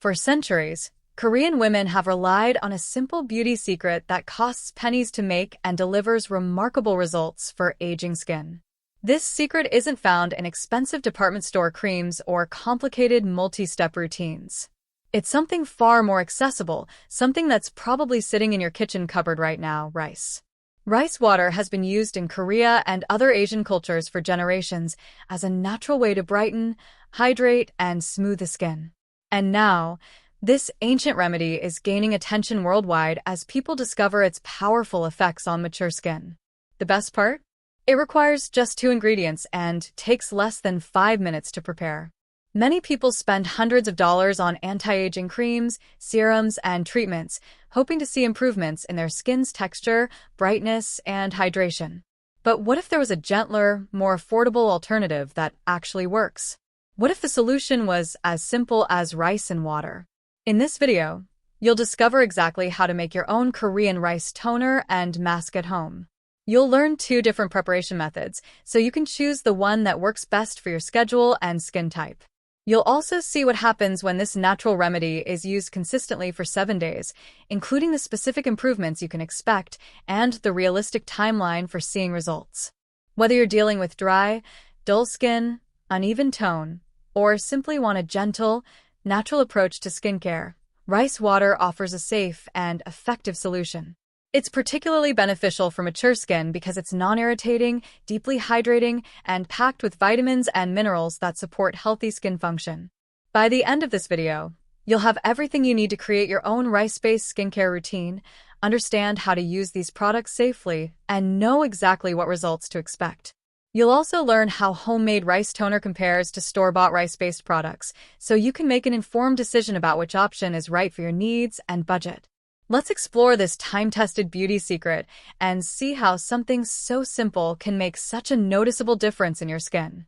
For centuries, Korean women have relied on a simple beauty secret that costs pennies to make and delivers remarkable results for aging skin. This secret isn't found in expensive department store creams or complicated multi-step routines. It's something far more accessible, something that's probably sitting in your kitchen cupboard right now: rice. Rice water has been used in Korea and other Asian cultures for generations as a natural way to brighten, hydrate, and smooth the skin. And now, this ancient remedy is gaining attention worldwide as people discover its powerful effects on mature skin. The best part? It requires just 2 ingredients and takes less than 5 minutes to prepare. Many people spend hundreds of dollars on anti-aging creams, serums, and treatments, hoping to see improvements in their skin's texture, brightness, and hydration. But what if there was a gentler, more affordable alternative that actually works? What if the solution was as simple as rice and water? In this video, you'll discover exactly how to make your own Korean rice toner and mask at home. You'll learn 2 different preparation methods, so you can choose the one that works best for your schedule and skin type. You'll also see what happens when this natural remedy is used consistently for 7 days, including the specific improvements you can expect and the realistic timeline for seeing results. Whether you're dealing with dry, dull skin, uneven tone, or simply want a gentle, natural approach to skincare, rice water offers a safe and effective solution. It's particularly beneficial for mature skin because it's non-irritating, deeply hydrating, and packed with vitamins and minerals that support healthy skin function. By the end of this video, you'll have everything you need to create your own rice-based skincare routine, understand how to use these products safely, and know exactly what results to expect. You'll also learn how homemade rice toner compares to store-bought rice-based products, so you can make an informed decision about which option is right for your needs and budget. Let's explore this time-tested beauty secret and see how something so simple can make such a noticeable difference in your skin.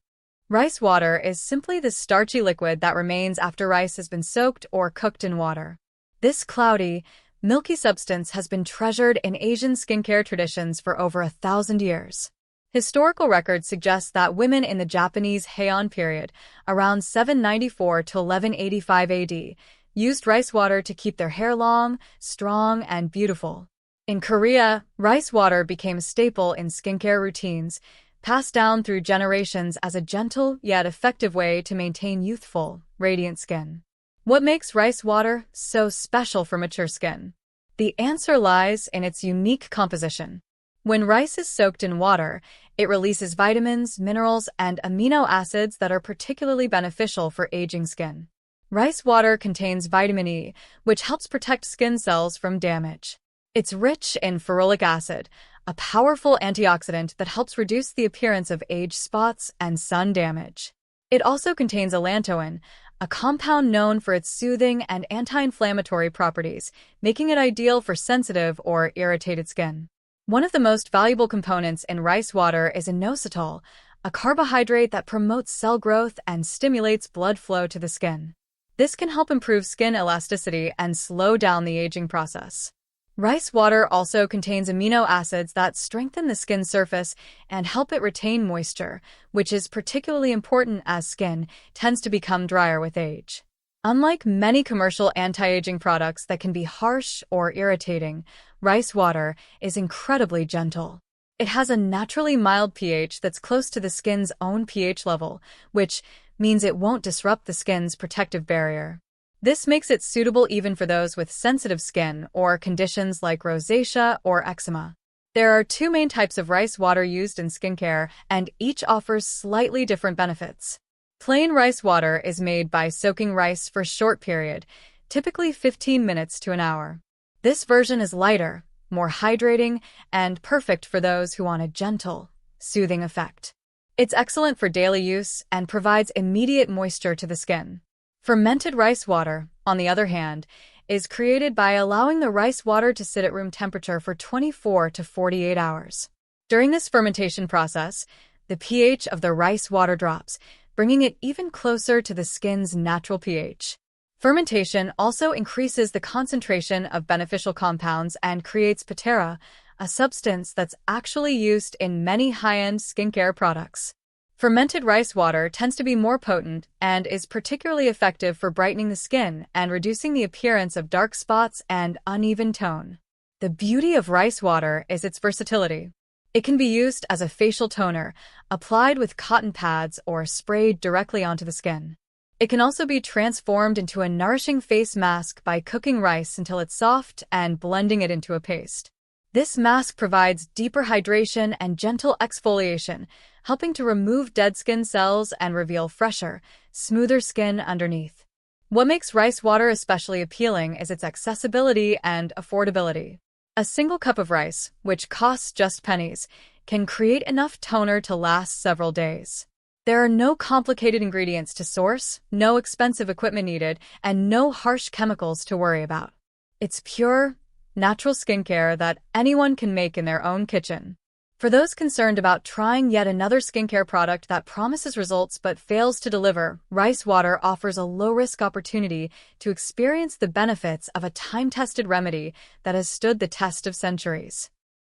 Rice water is simply the starchy liquid that remains after rice has been soaked or cooked in water. This cloudy, milky substance has been treasured in Asian skincare traditions for over 1,000 years. Historical records suggest that women in the Japanese Heian period, around 794 to 1185 AD, used rice water to keep their hair long, strong, and beautiful. In Korea, rice water became a staple in skincare routines, passed down through generations as a gentle yet effective way to maintain youthful, radiant skin. What makes rice water so special for mature skin? The answer lies in its unique composition. When rice is soaked in water, it releases vitamins, minerals, and amino acids that are particularly beneficial for aging skin. Rice water contains vitamin E, which helps protect skin cells from damage. It's rich in ferulic acid, a powerful antioxidant that helps reduce the appearance of age spots and sun damage. It also contains allantoin, a compound known for its soothing and anti-inflammatory properties, making it ideal for sensitive or irritated skin. One of the most valuable components in rice water is inositol, a carbohydrate that promotes cell growth and stimulates blood flow to the skin. This can help improve skin elasticity and slow down the aging process. Rice water also contains amino acids that strengthen the skin surface and help it retain moisture, which is particularly important as skin tends to become drier with age. Unlike many commercial anti-aging products that can be harsh or irritating, rice water is incredibly gentle. It has a naturally mild pH that's close to the skin's own pH level, which means it won't disrupt the skin's protective barrier. This makes it suitable even for those with sensitive skin or conditions like rosacea or eczema. There are 2 main types of rice water used in skincare, and each offers slightly different benefits. Plain rice water is made by soaking rice for a short period, typically 15 minutes to an hour. This version is lighter, more hydrating, and perfect for those who want a gentle, soothing effect. It's excellent for daily use and provides immediate moisture to the skin. Fermented rice water, on the other hand, is created by allowing the rice water to sit at room temperature for 24 to 48 hours. During this fermentation process, the pH of the rice water drops, bringing it even closer to the skin's natural pH. Fermentation also increases the concentration of beneficial compounds and creates patera, a substance that's actually used in many high-end skincare products. Fermented rice water tends to be more potent and is particularly effective for brightening the skin and reducing the appearance of dark spots and uneven tone. The beauty of rice water is its versatility. It can be used as a facial toner, applied with cotton pads or sprayed directly onto the skin. It can also be transformed into a nourishing face mask by cooking rice until it's soft and blending it into a paste. This mask provides deeper hydration and gentle exfoliation, helping to remove dead skin cells and reveal fresher, smoother skin underneath. What makes rice water especially appealing is its accessibility and affordability. A single cup of rice, which costs just pennies, can create enough toner to last several days. There are no complicated ingredients to source, no expensive equipment needed, and no harsh chemicals to worry about. It's pure, natural skincare that anyone can make in their own kitchen. For those concerned about trying yet another skincare product that promises results but fails to deliver, rice water offers a low-risk opportunity to experience the benefits of a time-tested remedy that has stood the test of centuries.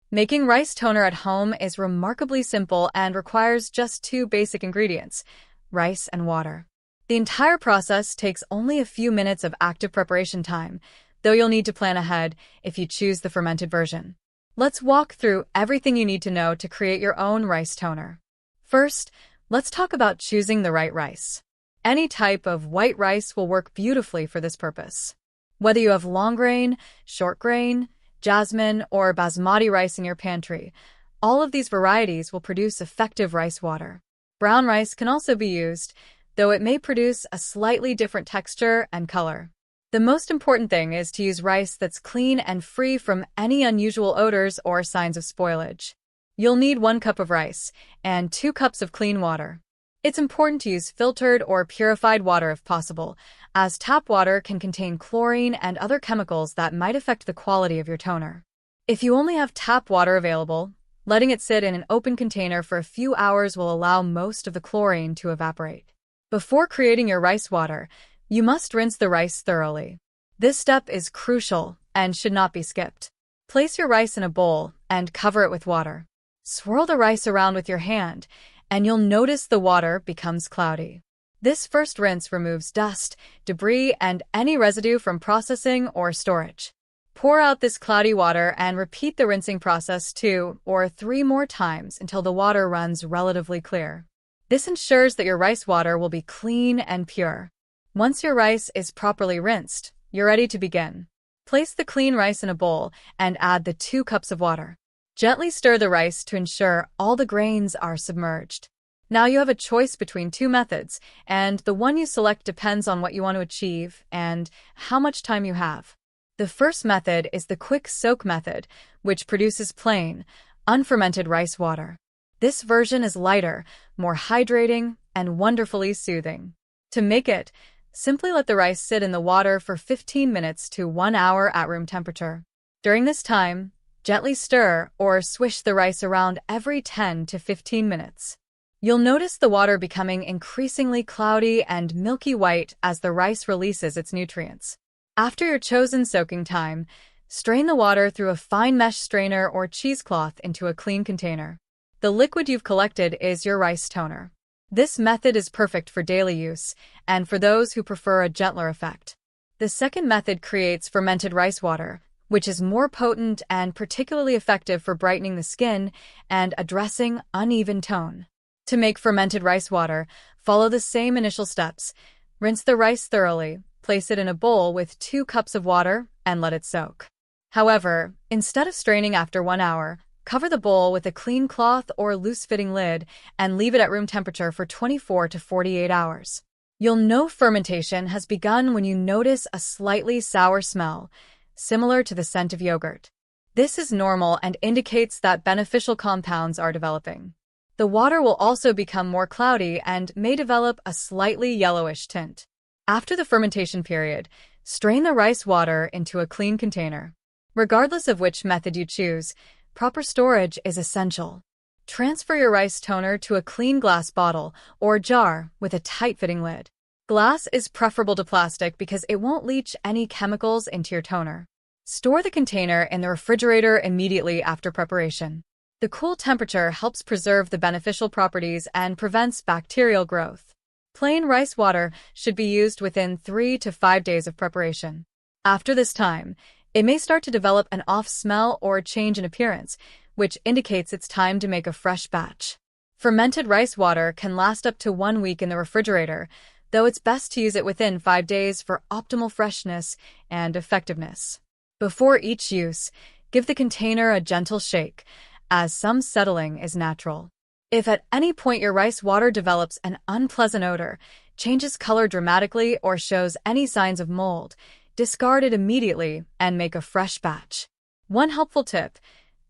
Making rice toner at home is remarkably simple and requires just two basic ingredients: rice and water. The entire process takes only a few minutes of active preparation time, though you'll need to plan ahead if you choose the fermented version. Let's walk through everything you need to know to create your own rice toner. First, let's talk about choosing the right rice. Any type of white rice will work beautifully for this purpose. Whether you have long grain, short grain, jasmine, or basmati rice in your pantry, all of these varieties will produce effective rice water. Brown rice can also be used, though it may produce a slightly different texture and color. The most important thing is to use rice that's clean and free from any unusual odors or signs of spoilage. You'll need 1 cup of rice and 2 cups of clean water. It's important to use filtered or purified water if possible, as tap water can contain chlorine and other chemicals that might affect the quality of your toner. If you only have tap water available, letting it sit in an open container for a few hours will allow most of the chlorine to evaporate. Before creating your rice water, you must rinse the rice thoroughly. This step is crucial and should not be skipped. Place your rice in a bowl and cover it with water. Swirl the rice around with your hand, and you'll notice the water becomes cloudy. This first rinse removes dust, debris, and any residue from processing or storage. Pour out this cloudy water and repeat the rinsing process 2 or 3 more times until the water runs relatively clear. This ensures that your rice water will be clean and pure. Once your rice is properly rinsed, you're ready to begin. Place the clean rice in a bowl and add the 2 cups of water. Gently stir the rice to ensure all the grains are submerged. Now you have a choice between 2 methods, and the one you select depends on what you want to achieve and how much time you have. The first method is the quick soak method, which produces plain, unfermented rice water. This version is lighter, more hydrating, and wonderfully soothing. To make it, simply let the rice sit in the water for 15 minutes to 1 hour at room temperature. During this time, gently stir or swish the rice around every 10 to 15 minutes. You'll notice the water becoming increasingly cloudy and milky white as the rice releases its nutrients. After your chosen soaking time, strain the water through a fine mesh strainer or cheesecloth into a clean container. The liquid you've collected is your rice toner. This method is perfect for daily use and for those who prefer a gentler effect. The second method creates fermented rice water, which is more potent and particularly effective for brightening the skin and addressing uneven tone. To make fermented rice water, follow the same initial steps. Rinse the rice thoroughly, place it in a bowl with 2 cups of water, and let it soak. However, instead of straining after 1 hour, cover the bowl with a clean cloth or loose-fitting lid and leave it at room temperature for 24 to 48 hours. You'll know fermentation has begun when you notice a slightly sour smell, similar to the scent of yogurt. This is normal and indicates that beneficial compounds are developing. The water will also become more cloudy and may develop a slightly yellowish tint. After the fermentation period, strain the rice water into a clean container. Regardless of which method you choose, proper storage is essential. Transfer your rice toner to a clean glass bottle or jar with a tight-fitting lid. Glass is preferable to plastic because it won't leach any chemicals into your toner. Store the container in the refrigerator immediately after preparation. The cool temperature helps preserve the beneficial properties and prevents bacterial growth. Plain rice water should be used within 3 to 5 days of preparation. After this time, it may start to develop an off smell or change in appearance, which indicates it's time to make a fresh batch. Fermented rice water can last up to 1 week in the refrigerator, though it's best to use it within 5 days for optimal freshness and effectiveness. Before each use, give the container a gentle shake, as some settling is natural. If at any point your rice water develops an unpleasant odor, changes color dramatically, or shows any signs of mold, discard it immediately and make a fresh batch. One helpful tip: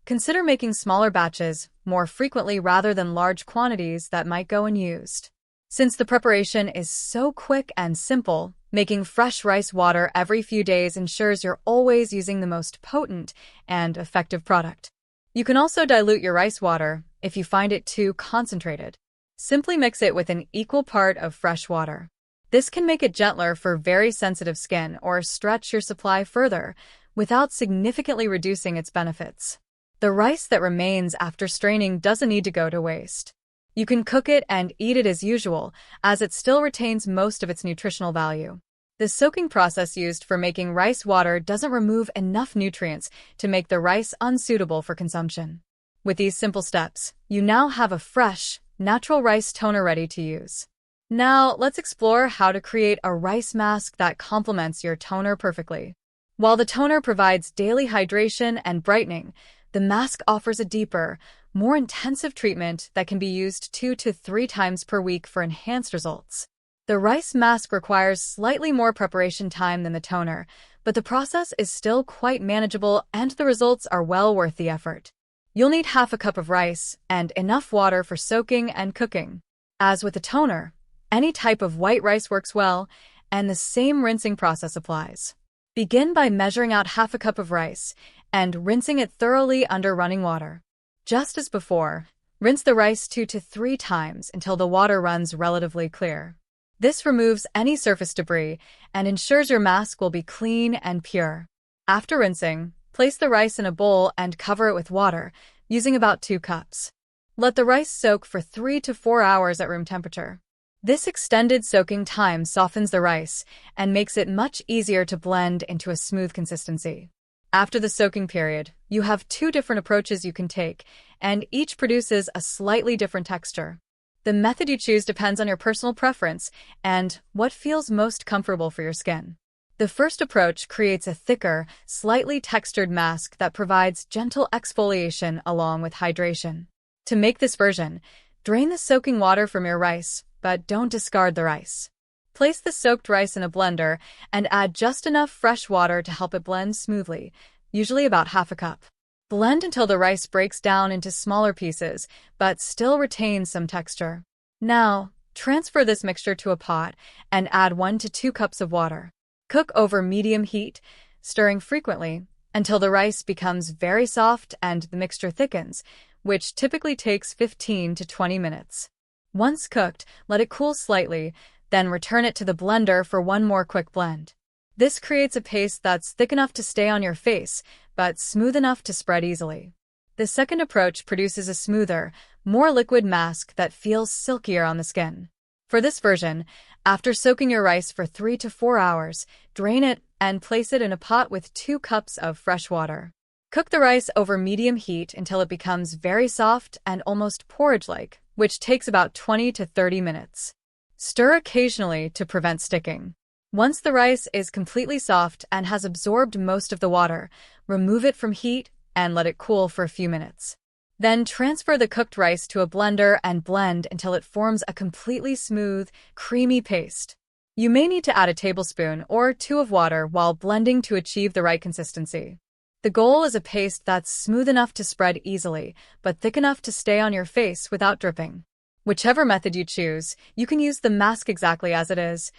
consider making smaller batches more frequently rather than large quantities that might go unused. Since the preparation is so quick and simple, making fresh rice water every few days ensures you're always using the most potent and effective product. You can also dilute your rice water if you find it too concentrated. Simply mix it with an equal part of fresh water. This can make it gentler for very sensitive skin or stretch your supply further without significantly reducing its benefits. The rice that remains after straining doesn't need to go to waste. You can cook it and eat it as usual, as it still retains most of its nutritional value. The soaking process used for making rice water doesn't remove enough nutrients to make the rice unsuitable for consumption. With these simple steps, you now have a fresh, natural rice toner ready to use. Now, let's explore how to create a rice mask that complements your toner perfectly. While the toner provides daily hydration and brightening, the mask offers a deeper, more intensive treatment that can be used 2 to 3 times per week for enhanced results. The rice mask requires slightly more preparation time than the toner, but the process is still quite manageable and the results are well worth the effort. You'll need half a cup of rice and enough water for soaking and cooking. As with the toner, any type of white rice works well, and the same rinsing process applies. Begin by measuring out half a cup of rice and rinsing it thoroughly under running water. Just as before, rinse the rice 2 to 3 times until the water runs relatively clear. This removes any surface debris and ensures your mask will be clean and pure. After rinsing, place the rice in a bowl and cover it with water, using about 2 cups. Let the rice soak for 3 to 4 hours at room temperature. This extended soaking time softens the rice and makes it much easier to blend into a smooth consistency. After the soaking period, you have 2 different approaches you can take, and each produces a slightly different texture. The method you choose depends on your personal preference and what feels most comfortable for your skin. The first approach creates a thicker, slightly textured mask that provides gentle exfoliation along with hydration. To make this version, drain the soaking water from your rice, but don't discard the rice. Place the soaked rice in a blender and add just enough fresh water to help it blend smoothly, usually about half a cup. Blend until the rice breaks down into smaller pieces, but still retains some texture. Now, transfer this mixture to a pot and add 1 to 2 cups of water. Cook over medium heat, stirring frequently until the rice becomes very soft and the mixture thickens, which typically takes 15 to 20 minutes. Once cooked, let it cool slightly, then return it to the blender for one more quick blend. This creates a paste that's thick enough to stay on your face, but smooth enough to spread easily. The second approach produces a smoother, more liquid mask that feels silkier on the skin. For this version, after soaking your rice for 3 to 4 hours, drain it and place it in a pot with 2 cups of fresh water. Cook the rice over medium heat until it becomes very soft and almost porridge-like, which takes about 20 to 30 minutes. Stir occasionally to prevent sticking. Once the rice is completely soft and has absorbed most of the water, remove it from heat and let it cool for a few minutes. Then transfer the cooked rice to a blender and blend until it forms a completely smooth, creamy paste. You may need to add a tablespoon or 2 of water while blending to achieve the right consistency. The goal is a paste that's smooth enough to spread easily, but thick enough to stay on your face without dripping. Whichever method you choose, you can use the mask exactly as it is,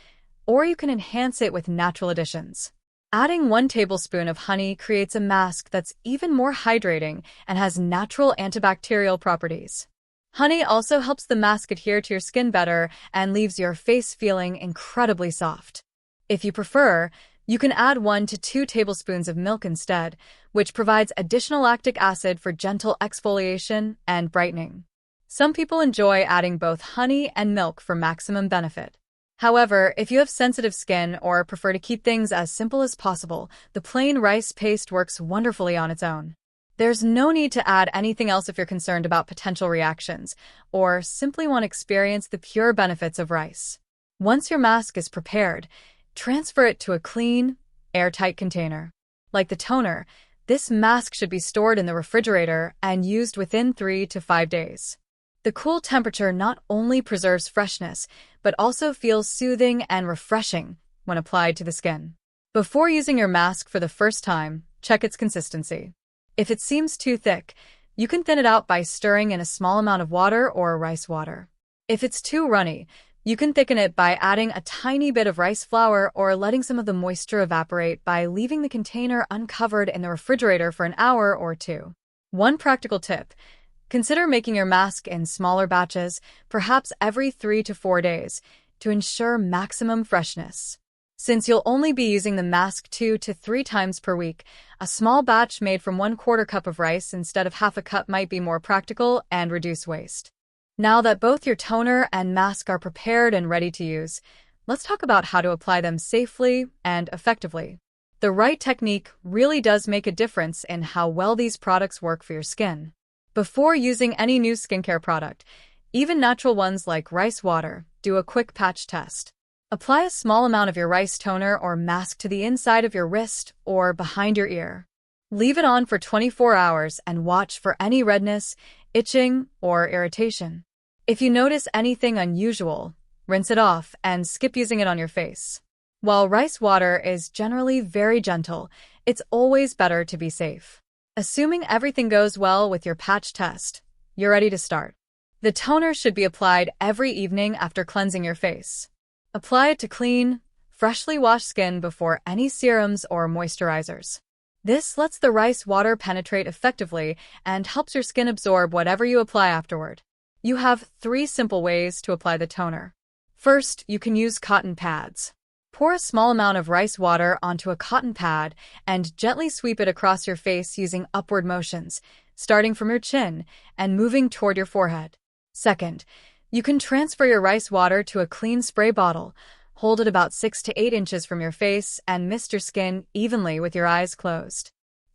or you can enhance it with natural additions. Adding 1 tablespoon of honey creates a mask that's even more hydrating and has natural antibacterial properties. Honey also helps the mask adhere to your skin better and leaves your face feeling incredibly soft. If you prefer, You can add 1 to 2 tablespoons of milk instead, which provides additional lactic acid for gentle exfoliation and brightening. Some people enjoy adding both honey and milk for maximum benefit. However, if you have sensitive skin or prefer to keep things as simple as possible, the plain rice paste works wonderfully on its own. There's no need to add anything else if you're concerned about potential reactions, or simply want to experience the pure benefits of rice. Once your mask is prepared, transfer it to a clean, airtight container. Like the toner, this mask should be stored in the refrigerator and used within 3 to 5 days. The cool temperature not only preserves freshness, but also feels soothing and refreshing when applied to the skin. Before using your mask for the first time, check its consistency. If it seems too thick, you can thin it out by stirring in a small amount of water or rice water. If it's too runny, you can thicken it by adding a tiny bit of rice flour or letting some of the moisture evaporate by leaving the container uncovered in the refrigerator for an hour or two. One practical tip: consider making your mask in smaller batches, perhaps every 3 to 4 days, to ensure maximum freshness. Since you'll only be using the mask 2 to 3 times per week, a small batch made from 1/4 cup of rice instead of half a cup might be more practical and reduce waste. Now that both your toner and mask are prepared and ready to use, let's talk about how to apply them safely and effectively. The right technique really does make a difference in how well these products work for your skin. Before using any new skincare product, even natural ones like rice water, do a quick patch test. Apply a small amount of your rice toner or mask to the inside of your wrist or behind your ear. Leave it on for 24 hours and watch for any redness, itching, or irritation. If you notice anything unusual, rinse it off and skip using it on your face. While rice water is generally very gentle, it's always better to be safe. Assuming everything goes well with your patch test, you're ready to start. The toner should be applied every evening after cleansing your face. Apply it to clean, freshly washed skin before any serums or moisturizers. This lets the rice water penetrate effectively and helps your skin absorb whatever you apply afterward. You have 3 simple ways to apply the toner. First, you can use cotton pads. Pour a small amount of rice water onto a cotton pad and gently sweep it across your face using upward motions, starting from your chin and moving toward your forehead. Second, you can transfer your rice water to a clean spray bottle, hold it about 6 to 8 inches from your face, and mist your skin evenly with your eyes closed.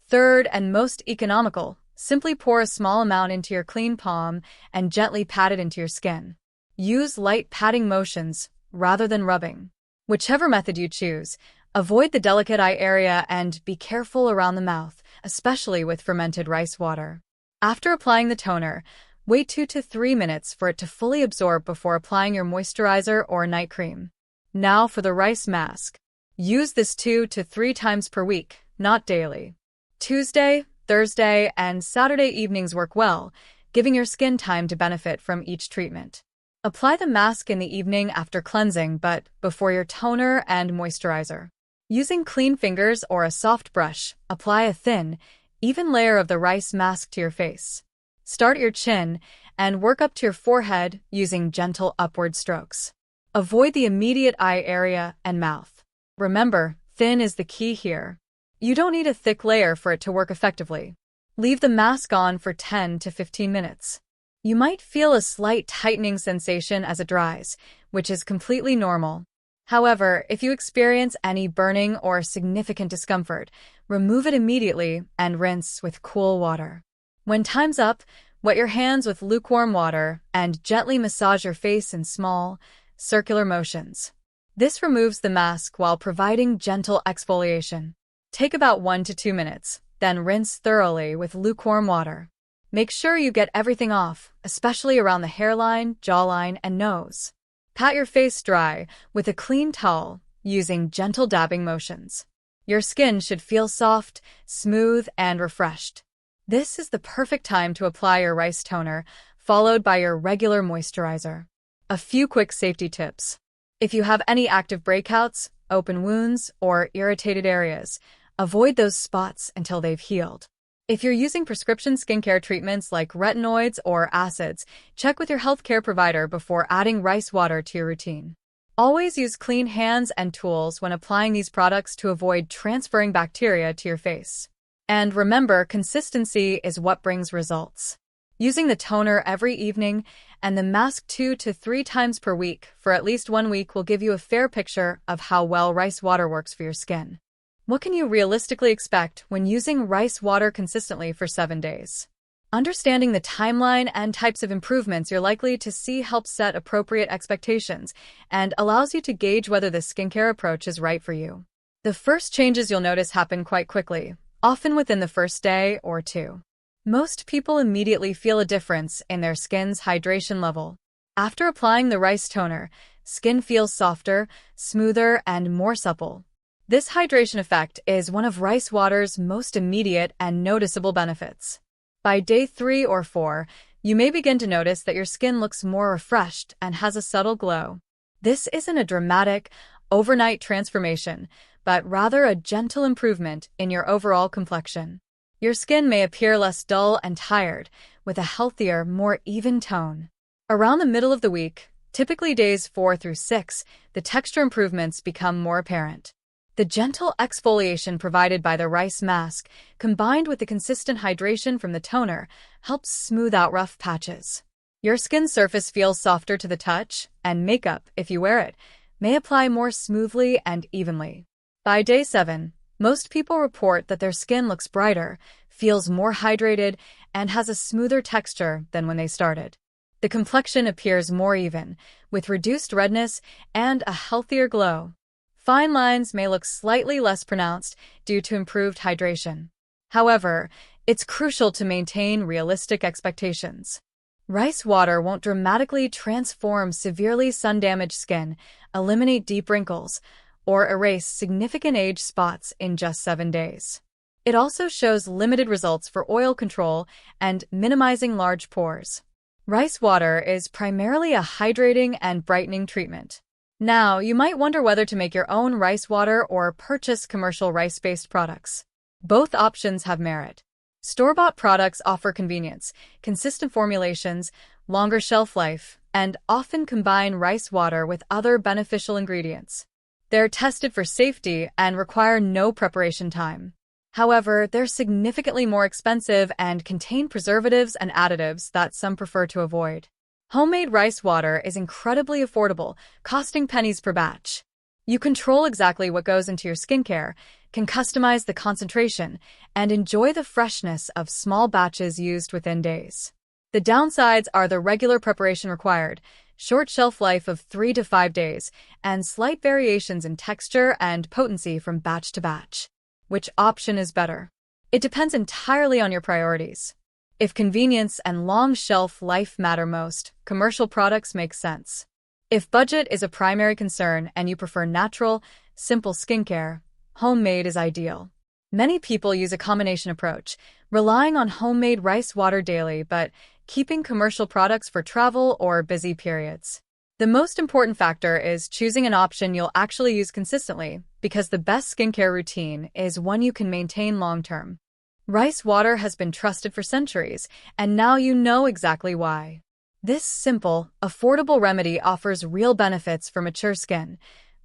Third, and most economical, simply pour a small amount into your clean palm and gently pat it into your skin. Use light patting motions rather than rubbing. Whichever method you choose, avoid the delicate eye area and be careful around the mouth, especially with fermented rice water. After applying the toner, wait 2 to 3 minutes for it to fully absorb before applying your moisturizer or night cream. Now for the rice mask. Use this 2 to 3 times per week, not daily. Tuesday, Thursday, and Saturday evenings work well, giving your skin time to benefit from each treatment. Apply the mask in the evening after cleansing, but before your toner and moisturizer. Using clean fingers or a soft brush, apply a thin, even layer of the rice mask to your face. Start at your chin and work up to your forehead using gentle upward strokes. Avoid the immediate eye area and mouth. Remember, thin is the key here. You don't need a thick layer for it to work effectively. Leave the mask on for 10 to 15 minutes. You might feel a slight tightening sensation as it dries, which is completely normal. However, if you experience any burning or significant discomfort, remove it immediately and rinse with cool water. When time's up, wet your hands with lukewarm water and gently massage your face in small, circular motions. This removes the mask while providing gentle exfoliation. Take about 1 to 2 minutes, then rinse thoroughly with lukewarm water. Make sure you get everything off, especially around the hairline, jawline, and nose. Pat your face dry with a clean towel, using gentle dabbing motions. Your skin should feel soft, smooth, and refreshed. This is the perfect time to apply your rice toner, followed by your regular moisturizer. A few quick safety tips. If you have any active breakouts, open wounds, or irritated areas, avoid those spots until they've healed. If you're using prescription skincare treatments like retinoids or acids, check with your healthcare provider before adding rice water to your routine. Always use clean hands and tools when applying these products to avoid transferring bacteria to your face. And remember, consistency is what brings results. Using the toner every evening and the mask 2 to 3 times per week for at least 1 week will give you a fair picture of how well rice water works for your skin. What can you realistically expect when using rice water consistently for 7 days? Understanding the timeline and types of improvements you're likely to see helps set appropriate expectations and allows you to gauge whether the skincare approach is right for you. The first changes you'll notice happen quite quickly, often within the first day or 2. Most people immediately feel a difference in their skin's hydration level. After applying the rice toner, skin feels softer, smoother, and more supple. This hydration effect is one of rice water's most immediate and noticeable benefits. By day 3 or 4, you may begin to notice that your skin looks more refreshed and has a subtle glow. This isn't a dramatic, overnight transformation, but rather a gentle improvement in your overall complexion. Your skin may appear less dull and tired, with a healthier, more even tone. Around the middle of the week, typically days 4 through 6, the texture improvements become more apparent. The gentle exfoliation provided by the rice mask, combined with the consistent hydration from the toner, helps smooth out rough patches. Your skin surface feels softer to the touch, and makeup, if you wear it, may apply more smoothly and evenly. By day 7, most people report that their skin looks brighter, feels more hydrated, and has a smoother texture than when they started. The complexion appears more even, with reduced redness and a healthier glow. Fine lines may look slightly less pronounced due to improved hydration. However, it's crucial to maintain realistic expectations. Rice water won't dramatically transform severely sun-damaged skin, eliminate deep wrinkles, or erase significant age spots in just 7 days. It also shows limited results for oil control and minimizing large pores. Rice water is primarily a hydrating and brightening treatment. Now, you might wonder whether to make your own rice water or purchase commercial rice-based products. Both options have merit. Store-bought products offer convenience, consistent formulations, longer shelf life, and often combine rice water with other beneficial ingredients. They're tested for safety and require no preparation time. However, they're significantly more expensive and contain preservatives and additives that some prefer to avoid. Homemade rice water is incredibly affordable, costing pennies per batch. You control exactly what goes into your skincare, can customize the concentration, and enjoy the freshness of small batches used within days. The downsides are the regular preparation required, short shelf life of 3 to 5 days, and slight variations in texture and potency from batch to batch. Which option is better? It depends entirely on your priorities. If convenience and long shelf life matter most, commercial products make sense. If budget is a primary concern and you prefer natural, simple skincare, homemade is ideal. Many people use a combination approach, relying on homemade rice water daily but keeping commercial products for travel or busy periods. The most important factor is choosing an option you'll actually use consistently, because the best skincare routine is one you can maintain long-term. Rice water has been trusted for centuries, and now you know exactly why. This simple, affordable remedy offers real benefits for mature skin,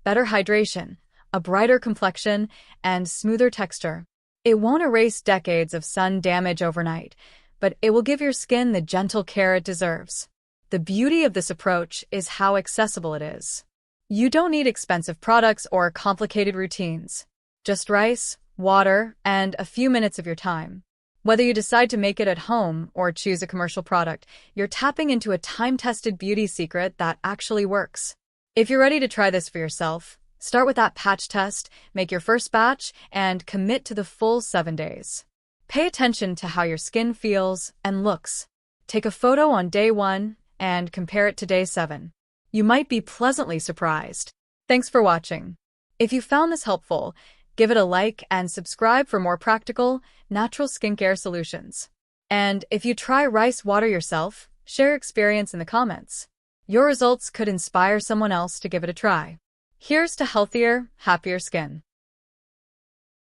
better hydration, a brighter complexion, and smoother texture. It won't erase decades of sun damage overnight, but it will give your skin the gentle care it deserves. The beauty of this approach is how accessible it is. You don't need expensive products or complicated routines. Just rice, water, and a few minutes of your time. Whether you decide to make it at home or choose a commercial product, you're tapping into a time-tested beauty secret that actually works. If you're ready to try this for yourself, start with that patch test, make your first batch, and commit to the full 7 days. Pay attention to how your skin feels and looks. Take a photo on day 1 and compare it to day 7. You might be pleasantly surprised. Thanks for watching. If you found this helpful, give it a like and subscribe for more practical, natural skincare solutions. And if you try rice water yourself, share your experience in the comments. Your results could inspire someone else to give it a try. Here's to healthier, happier skin.